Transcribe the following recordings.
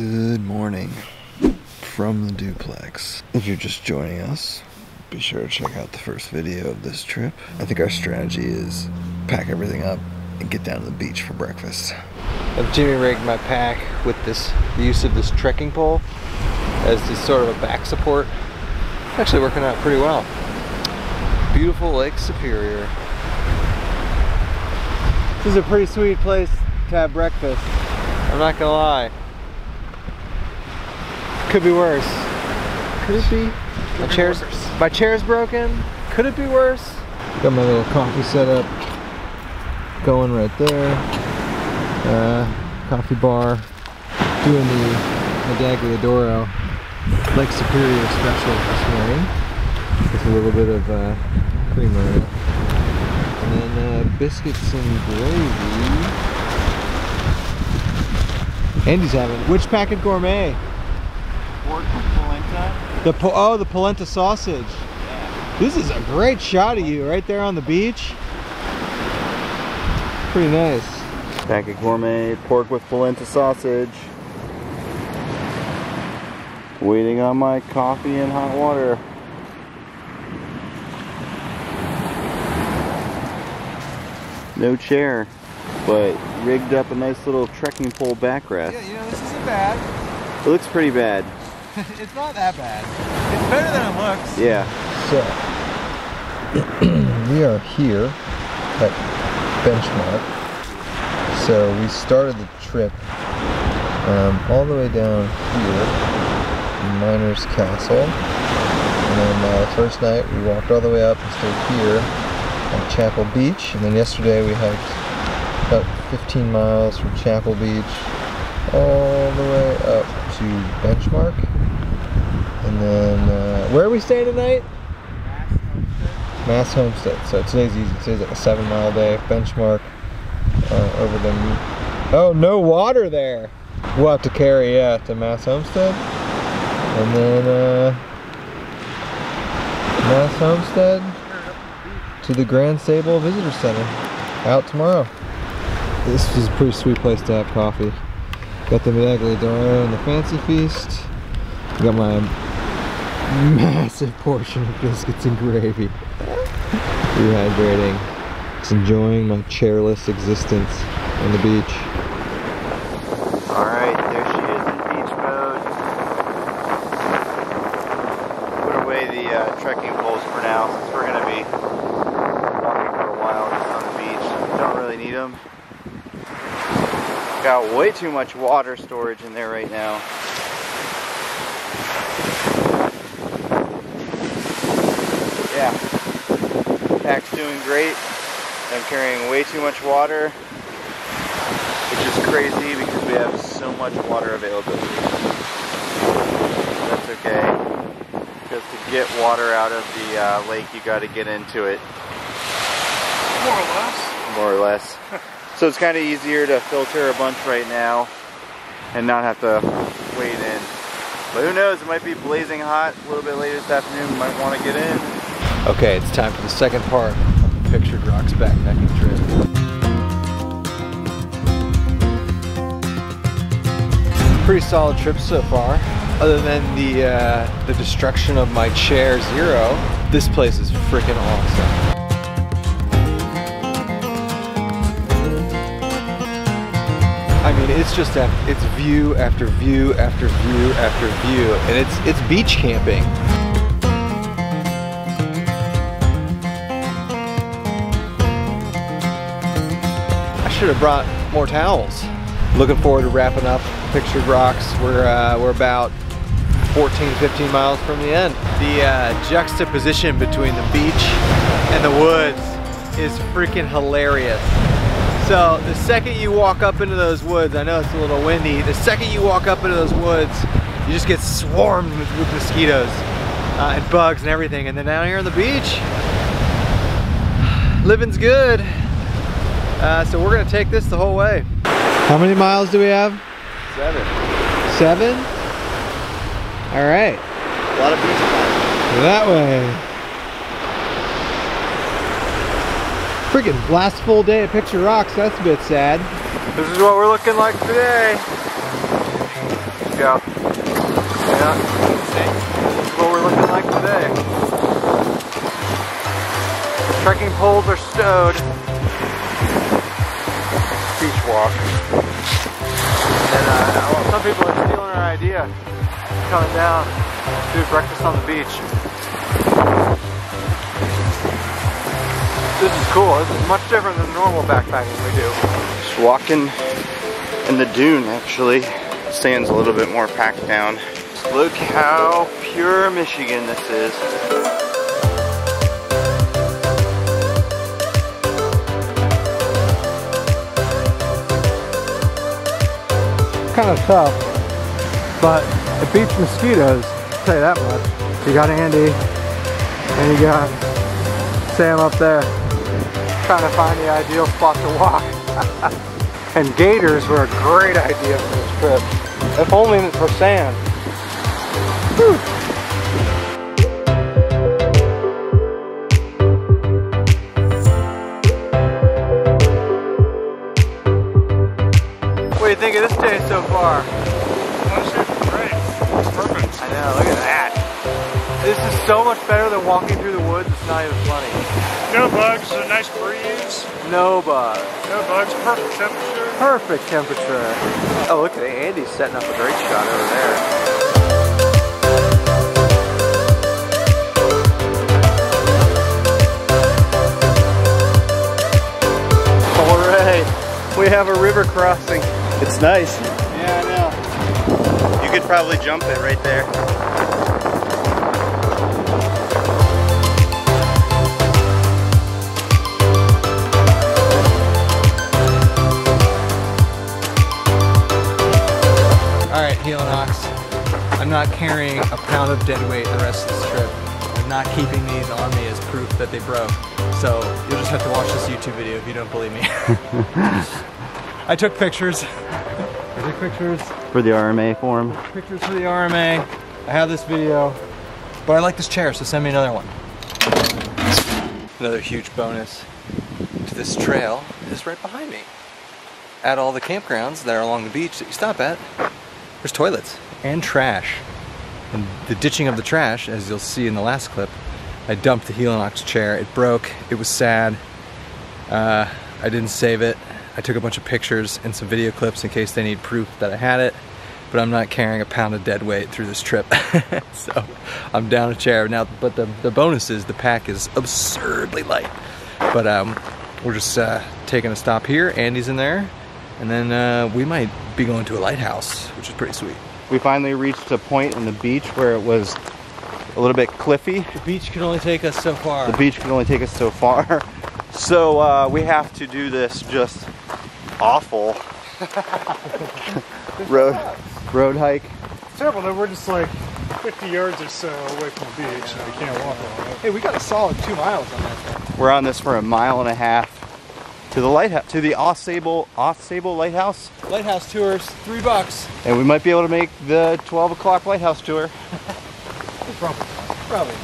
Good morning from the duplex. If you're just joining us, be sure to check out the first video of this trip. I think our strategy is pack everything up and get down to the beach for breakfast. I've jimmy-rigged my pack with the use of this trekking pole as this sort of a back support. It's actually working out pretty well. Beautiful Lake Superior. This is a pretty sweet place to have breakfast. I'm not gonna lie. Could be worse. Could it be? My chair's broken. Could it be worse? Got my little coffee set up going right there. Coffee bar. Doing the Medagliadoro Lake Superior special this morning with a little bit of creamer in it. And then biscuits and gravy. Andy's having which packet gourmet? Pork polenta. The polenta sausage. Yeah. This is a great shot of you right there on the beach. Pretty nice. Packet gourmet pork with polenta sausage. Waiting on my coffee and hot water. No chair, but rigged up a nice little trekking pole backrest. Yeah, you know, this isn't bad. It looks pretty bad. It's not that bad. It's better than it looks. Yeah. So, we are here at Benchmark. So we started the trip all the way down here, Miners Castle. And then first night we walked all the way up and stayed here at Chapel Beach. And then yesterday we hiked about 15 miles from Chapel Beach all the way up to Benchmark. And then, where are we staying tonight? Masse Homestead. So today's easy. Today's like a 7-mile day. Benchmark over the. Oh, no water there. We'll have to carry to Masse Homestead, and then Masse Homestead to the Grand Sable Visitor Center. Out tomorrow. This is a pretty sweet place to have coffee. Got the Medagliadoro and the Fancy Feast. Got my massive portion of biscuits and gravy. Rehydrating. Just enjoying my chairless existence on the beach. Alright, there she is in beach mode. Put away the trekking poles for now, since we're going to be walking for a while just on the beach. Don't really need them. Got way too much water storage in there right now. Yeah, pack's doing great. I'm carrying way too much water, which is crazy because we have so much water availability. That's okay, because to get water out of the lake, you got to get into it. More or less. More or less. So it's kind of easier to filter a bunch right now and not have to wade in. But who knows, it might be blazing hot a little bit later this afternoon. We might want to get in. Okay, it's time for the second part of the Pictured Rocks backpacking trip. Pretty solid trip so far. Other than the destruction of my chair zero, this place is freaking awesome. I mean, it's just it's view after view after view after view, and it's beach camping. I should have brought more towels. Looking forward to wrapping up Pictured Rocks. We're about 14-15 miles from the end. The juxtaposition between the beach and the woods is freaking hilarious. So the second you walk up into those woods, I know it's a little windy, the second you walk up into those woods, you just get swarmed with mosquitoes and bugs and everything. And then down here on the beach, living's good. So we're gonna take this the whole way. How many miles do we have? 7. 7? All right. A lot of beach time. That way. Freaking last full day at Pictured Rocks, that's a bit sad. This is what we're looking like today. ago. Yeah, see, this is what we're looking like today. The trekking poles are stowed. Beach walk. And some people are stealing our idea. Coming down, do breakfast on the beach. This is cool. This is much different than normal backpacking we do. Just walking in the dune, actually. Sand's a little bit more packed down. Look how pure Michigan this is. Kind of tough, but it beats mosquitoes, I'll tell you that much. You got Andy, and you got Sam up there, trying to find the ideal spot to walk. And gators were a great idea for this trip, if only for sand. Whew. What do you think of this day so far? Great. It's perfect. I know, look at that. This is so much better than walking through the woods. It's not even funny. No bugs, a nice breeze. No bugs. No bugs, perfect temperature. Perfect temperature. Oh, look at it. Andy's setting up a great shot over there. All right, we have a river crossing. It's nice. Yeah, I know. You could probably jump it right there. Alright, Helinox, I'm not carrying a pound of dead weight the rest of this trip. I'm not keeping these on me as proof that they broke. So you'll just have to watch this YouTube video if you don't believe me. I took pictures. For the RMA form. Pictures for the RMA. I have this video. But I like this chair, so send me another one. Another huge bonus to this trail is right behind me. At all the campgrounds that are along the beach that you stop at, there's toilets and trash. And the ditching of the trash, as you'll see in the last clip, I dumped the Helinox chair. It broke. It was sad. I didn't save it. I took a bunch of pictures and some video clips in case they need proof that I had it. But I'm not carrying a pound of dead weight through this trip. So I'm down a chair. Now, but the bonus is the pack is absurdly light. But we're just taking a stop here. Andy's in there. And then we might be going to a lighthouse, which is pretty sweet. We finally reached a point in the beach where it was a little bit cliffy. The beach can only take us so far. The beach can only take us so far. So we have to do this just awful road hike. It's terrible that we're just like 50 yards or so away from the beach and we can't walk on it. Hey, we got a solid 2 miles on that thing. We're on this for a mile and a half to the lighthouse, to the Masse Sable Lighthouse. Lighthouse tours, $3. And we might be able to make the 12 o'clock lighthouse tour. Probably.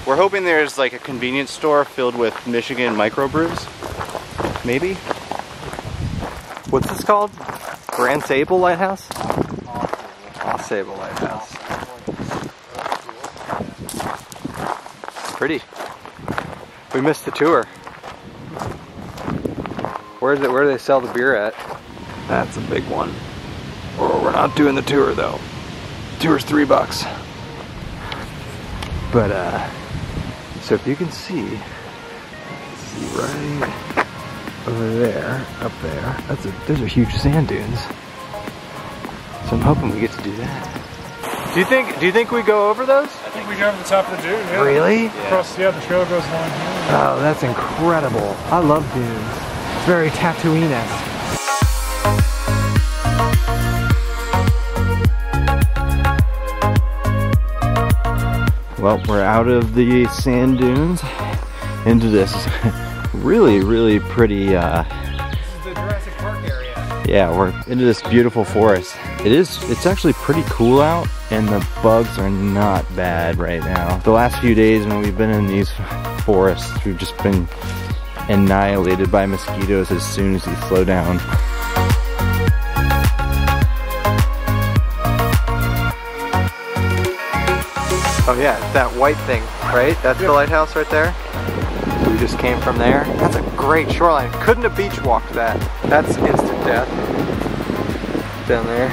We're hoping there's like a convenience store filled with Michigan microbrews. Maybe? What's this called? Grand Sable Lighthouse? Masse Sable Lighthouse. Pretty. We missed the tour. Where do they sell the beer at? That's a big one. Oh, we're not doing the tour though. Tour's $3. But so if you can see right over there, up there, those are huge sand dunes. So I'm hoping we get to do that. Do you think we go over those? I think we go over the top of the dune, yeah. Really? Across, yeah, the trail goes along here. Oh, that's incredible. I love dunes. It's very Tatooine-esque. Well, we're out of the sand dunes into this really pretty This is the Jurassic Park area. yeah, we're into this beautiful forest. It's actually pretty cool out and the bugs are not bad right now. The last few days when we've been in these forests, we've just been annihilated by mosquitoes as soon as we slow down. Oh yeah, it's that white thing, right? That's the lighthouse right there. We just came from there. That's a great shoreline. Couldn't have beach walked that. That's instant death. Down there,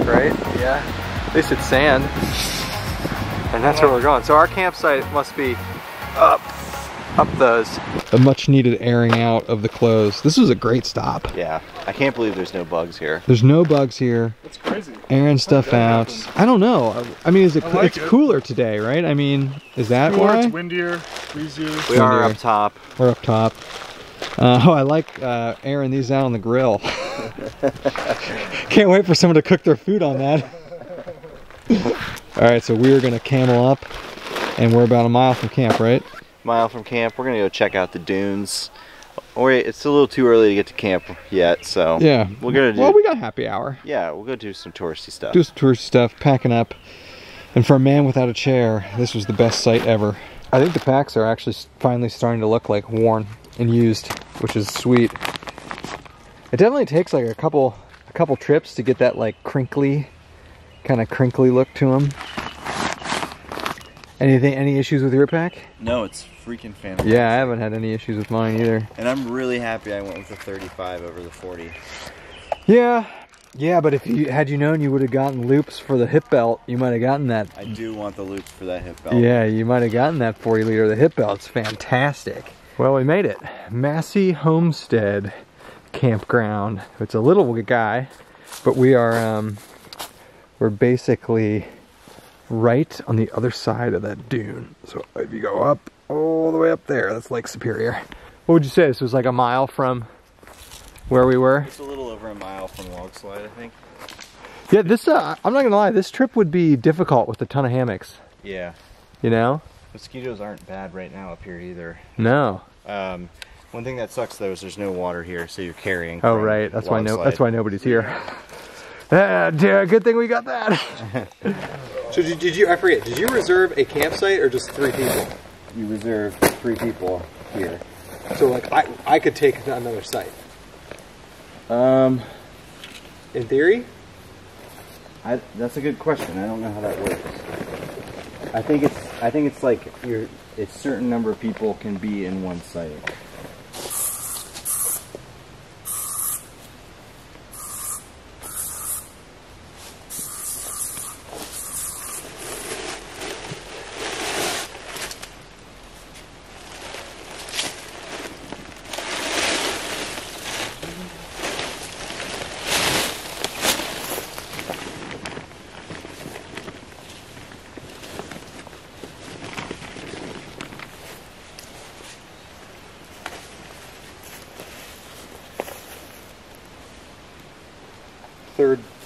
right? Yeah. At least it's sand. And that's where we're going. So our campsite must be up those. A much needed airing out of the clothes. This was a great stop. Yeah, I can't believe there's no bugs here. There's no bugs here. That's crazy. Airing stuff out. I don't know. I mean, is it? It's cooler today, right? I mean, is that why? It's windier, breezier. We are up top. We're up top. Oh, I like airing these out on the grill. Can't wait for someone to cook their food on that. All right, so we're gonna camel up, and we're about a mile from camp, right? Mile from camp. We're gonna go check out the dunes. Or it's a little too early to get to camp yet, so yeah, we're gonna do. Well, we got happy hour. Yeah, we'll go do some touristy stuff. Do some touristy stuff, packing up. And for a man without a chair, this was the best sight ever. I think the packs are actually finally starting to look like worn and used, which is sweet. It definitely takes like a couple trips to get that like crinkly look to them. Any issues with your pack? No, it's freaking fantastic. Yeah, I haven't had any issues with mine either. And I'm really happy I went with the 35 over the 40. Yeah, but if you had known you would have gotten loops for the hip belt, you might have gotten that. I do want the loops for that hip belt. Yeah, you might have gotten that 40 liter. The hip belt's fantastic. Well, we made it. Masse Homestead campground. It's a little guy, but we are we're basically right on the other side of that dune. So if you go up all the way up there, that's Lake Superior. What would you say? This was like a mile from where we were? It's a little over a mile from Log Slide, I think. Yeah, this I'm not gonna lie, this trip would be difficult with a ton of hammocks. Yeah. You know? Mosquitoes aren't bad right now up here either. No. One thing that sucks though is there's no water here, so you're carrying. Oh right, that's why nobody's here. Yeah, good thing we got that. So did you? I forget. Did you reserve a campsite or just 3 people? You reserve 3 people here. So like I could take another site. In theory. That's a good question. I don't know how that works. I think it's like a certain number of people can be in one site.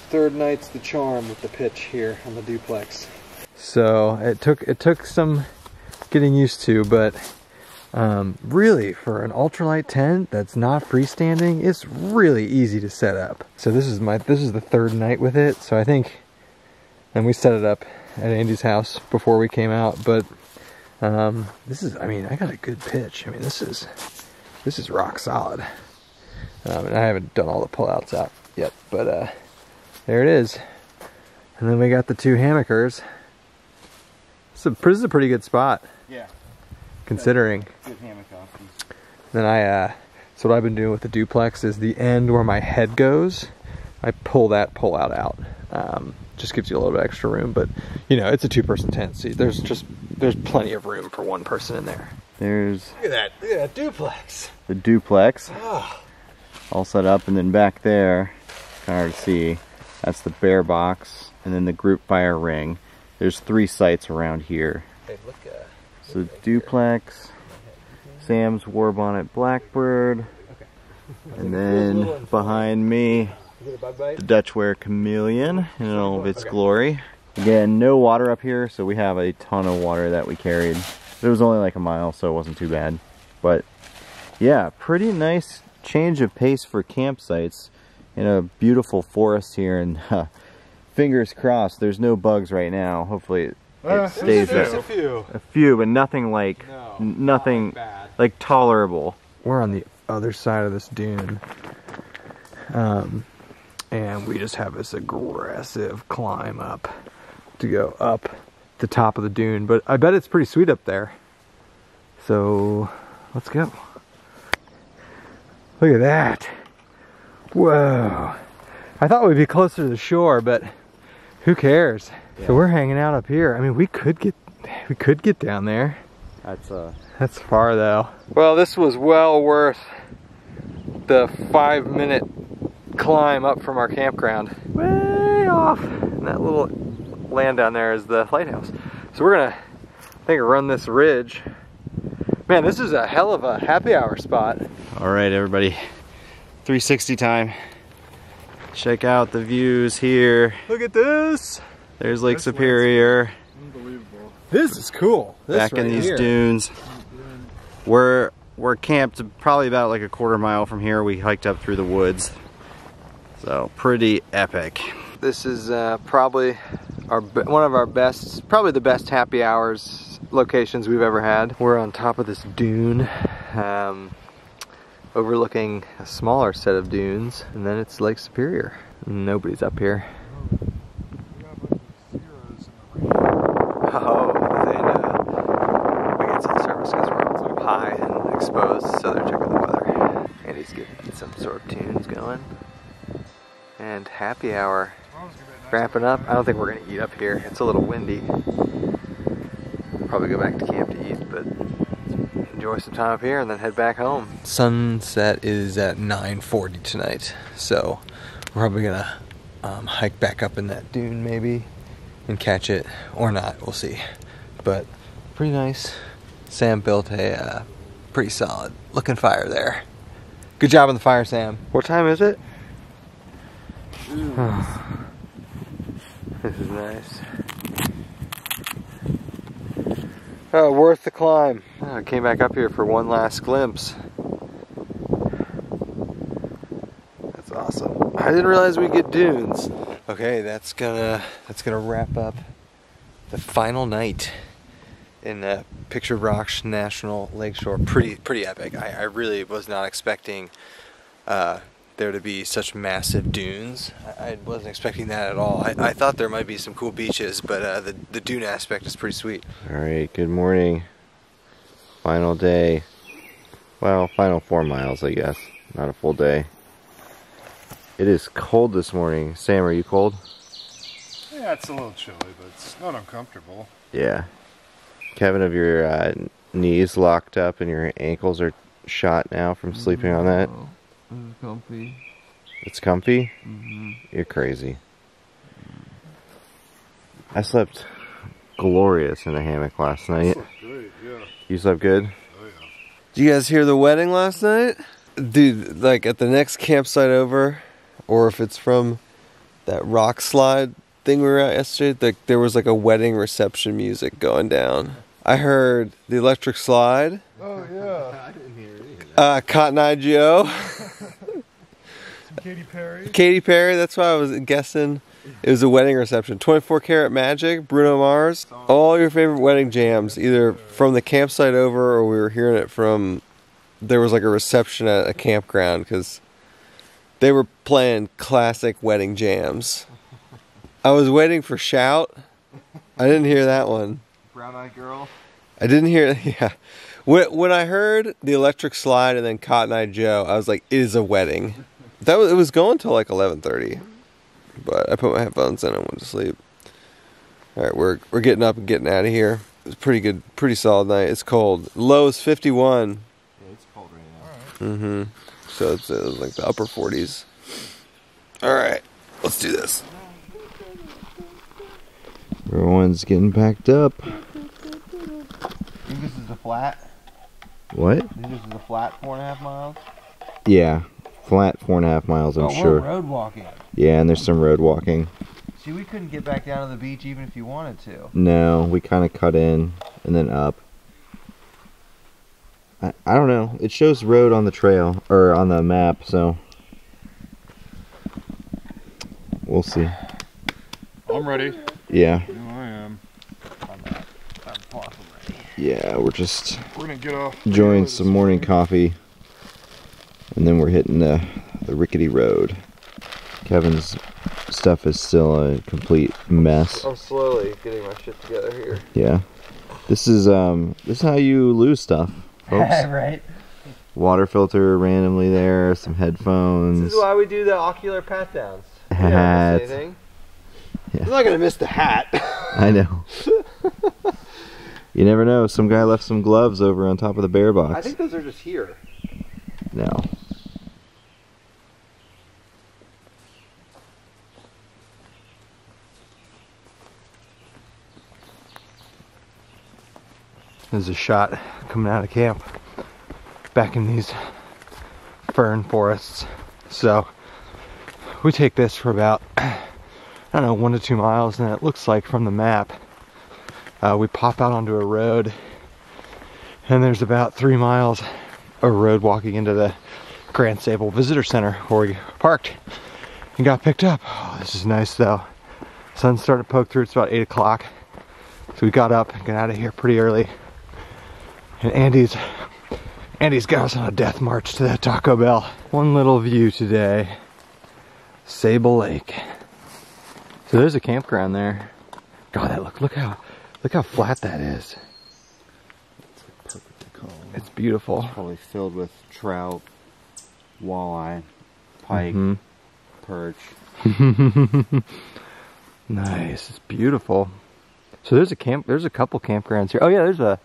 Third night's the charm with the pitch here on the duplex. So it took some getting used to, but really for an ultralight tent that's not freestanding, it's really easy to set up. So this is the 3rd night with it. So I think, and we set it up at Andy's house before we came out, but this is, I mean, I got a good pitch. I mean, this is rock solid. And I haven't done all the pullouts out yet, but there it is. And then we got the 2 hammockers. This is a pretty good spot. Yeah. Considering. Good hammock options. Then so what I've been doing with the duplex is the end where my head goes, I pull that pullout out. Just gives you a little bit extra room, but you know, it's a 2-person tent. See, there's plenty of room for 1 person in there. Look at that duplex. The duplex. Oh. All set up, and then back there, kind of hard to see, that's the bear box, and then the group fire ring. There's 3 sites around here. Hey, look, so duplex, Sam's Warbonnet Blackbird, and then behind me, the Dutchware Chameleon in all of its glory. Again, no water up here, so we have a ton of water that we carried. It was only like a mile, so it wasn't too bad. But yeah, pretty nice change of pace for campsites in a beautiful forest here, and fingers crossed there's no bugs right now. Hopefully it stays there's there. a few, but nothing like nothing bad. like tolerable. We're on the other side of this dune, and we just have this aggressive climb up to go up the top of the dune, but I bet it's pretty sweet up there. So let's go. Look at that. Whoa. I thought we'd be closer to the shore, but who cares? Yeah. So we're hanging out up here. I mean, we could get down there. That's far though. Well, this was well worth the 5-minute climb up from our campground. Way off. And that little land down there is the lighthouse. So we're gonna, I think, run this ridge. Man, this is a hell of a happy hour spot. All right, everybody, 360 time. Check out the views here. Look at this. There's Lake Superior. Unbelievable. This is cool. This back right in these here. dunes. We're camped probably about like a quarter mile from here. We hiked up through the woods. So pretty epic. This is probably one of our best, probably the best happy hours locations we've ever had. We're on top of this dune, overlooking a smaller set of dunes, and then it's Lake Superior. Nobody's up here. Oh, we get cell service because we're up high and exposed, so they're checking the weather. And he's getting some sort of tunes going. And happy hour wrapping up. I don't think we're gonna eat up here. It's a little windy. Probably go back to camp to eat, but enjoy some time up here and then head back home. Sunset is at 9:40 tonight, so we're probably gonna hike back up in that dune maybe and catch it, or not, we'll see. But pretty nice. Sam built a pretty solid looking fire there. Good job on the fire, Sam. What time is it? This is nice. Oh, worth the climb. Oh, I came back up here for one last glimpse. That's awesome. I didn't realize we'd get dunes. Okay, that's gonna wrap up the final night in Pictured Rocks National Lakeshore. Pretty epic. I really was not expecting there to be such massive dunes. I wasn't expecting that at all. I thought there might be some cool beaches, but the dune aspect is pretty sweet. All right, good morning. Final day. Well, final 4 miles, I guess. Not a full day. It is cold this morning. Sam, are you cold? Yeah, it's a little chilly, but it's not uncomfortable. Yeah. Kevin, have your knees locked up and your ankles are shot now from sleeping on that? It's comfy. It's comfy? Mm-hmm. You're crazy. I slept glorious in the hammock last night. Slept great, yeah. You slept good? Oh yeah. Did you guys hear the wedding last night? Dude, like at the next campsite over, or if it's from that rock slide thing we were at yesterday, there was like a wedding reception music going down. I heard the Electric Slide. Oh yeah. I didn't hear any of that. Cotton Eye Joe. Katy Perry. Katy Perry, that's why I was guessing it was a wedding reception. 24 Karat Magic, Bruno Mars. All your favorite wedding jams, either from the campsite over or we were hearing it from, there was like a reception at a campground because they were playing classic wedding jams. I was waiting for Shout. I didn't hear that one. Brown Eyed Girl. I didn't hear it, yeah. When I heard the Electric Slide and then Cotton Eye Joe, I was like, it is a wedding. It was going till like 11:30, but I put my headphones in and went to sleep. All right, we're getting up and getting out of here. It was pretty good, pretty solid night. It's cold. Low is 51. Yeah, it's cold right now. Mm-hmm. So it's like the upper 40s. All right, let's do this. Everyone's getting packed up. Think this is the flat? What? Think this is the flat 4.5 miles? Yeah, flat 4.5 miles, I'm sure. We're road walking. Yeah, and there's some road walking. See, we couldn't get back down to the beach even if you wanted to. No, we kind of cut in and then up. I don't know. It shows road on the trail, or on the map, so we'll see. I'm ready. Yeah. Oh, I am. I'm far from ready. Yeah, we're just We're gonna get off. enjoying some morning coffee, and then we're hitting the rickety road. Kevin's stuff is still a complete mess. I'm slowly getting my shit together here. Yeah. This is how you lose stuff, folks. Right. Water filter randomly there, some headphones. This is why we do the ocular pat downs. Hat. Yeah. Yeah. I'm not gonna miss the hat. I know. You never know. Some guy left some gloves over on top of the bear box. I think those are just here. No. There's a shot coming out of camp back in these fern forests. So we take this for about, I don't know, 1 to 2 miles, and it looks like from the map we pop out onto a road, and there's about 3 miles of road walking into the Grand Sable Visitor Center where we parked and got picked up. Oh, this is nice though. Sun started to poke through. It's about 8 o'clock, so we got up and got out of here pretty early. And Andy's got us on a death march to that Taco Bell. One little view today, Sable Lake. So there's a campground there. God, that look how flat that is. It's like perfectly calm. It's beautiful. Probably filled with trout, walleye, pike, perch. Nice, it's beautiful. So there's a couple campgrounds here. Oh yeah,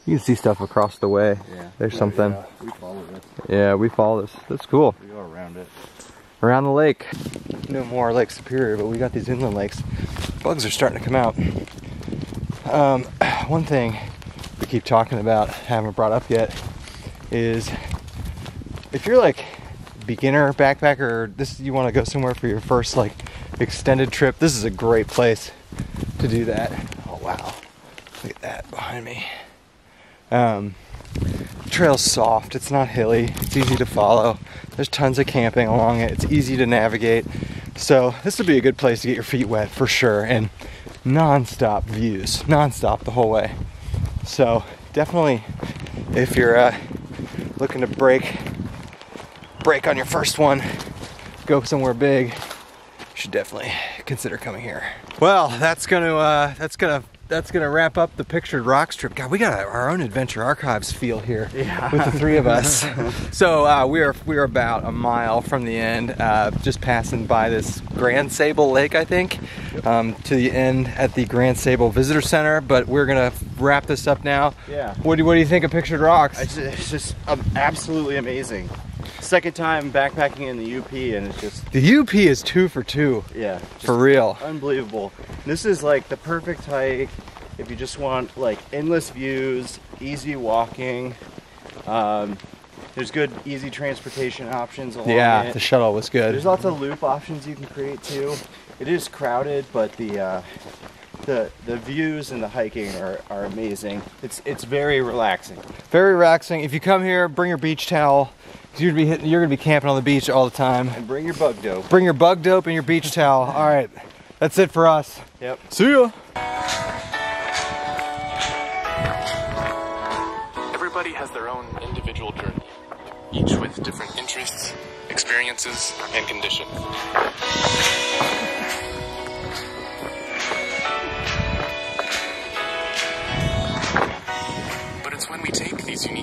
you can see stuff across the way. Yeah. There's something. Yeah, we follow this. Yeah, we follow this. That's cool. We go around it. Around the lake. No more Lake Superior, but we got these inland lakes. Bugs are starting to come out. One thing we keep talking about, haven't brought up yet, is if you're like beginner backpacker, or you want to go somewhere for your first like extended trip, this is a great place to do that. Oh wow, look at that behind me. Trail's soft, it's not hilly, it's easy to follow. There's tons of camping along it, it's easy to navigate. So this would be a good place to get your feet wet for sure, and non-stop views, non-stop the whole way. So definitely, if you're looking to break on your first one, go somewhere big, you should definitely consider coming here. Well, that's gonna wrap up the Pictured Rocks trip. God, we got our own Adventure Archives feel here with the three of us. So we are about a mile from the end, just passing by this Grand Sable Lake, I think, to the end at the Grand Sable Visitor Center. But we're gonna wrap this up now. Yeah. What do you think of Pictured Rocks? It's just absolutely amazing. Second time backpacking in the UP, and it's just... The UP is 2 for 2. Yeah. For real. Unbelievable. This is like the perfect hike if you just want like endless views, easy walking. There's good, easy transportation options along it. The shuttle was good. There's lots of loop options you can create too. It is crowded, but the views and the hiking are amazing. It's very relaxing. Very relaxing. If you come here, bring your beach towel. You're gonna be camping on the beach all the time. And bring your bug dope. Bring your bug dope and your beach towel. All right, that's it for us. Yep. See ya. Everybody has their own individual journey, each with different interests, experiences, and conditions. But it's when we take these unique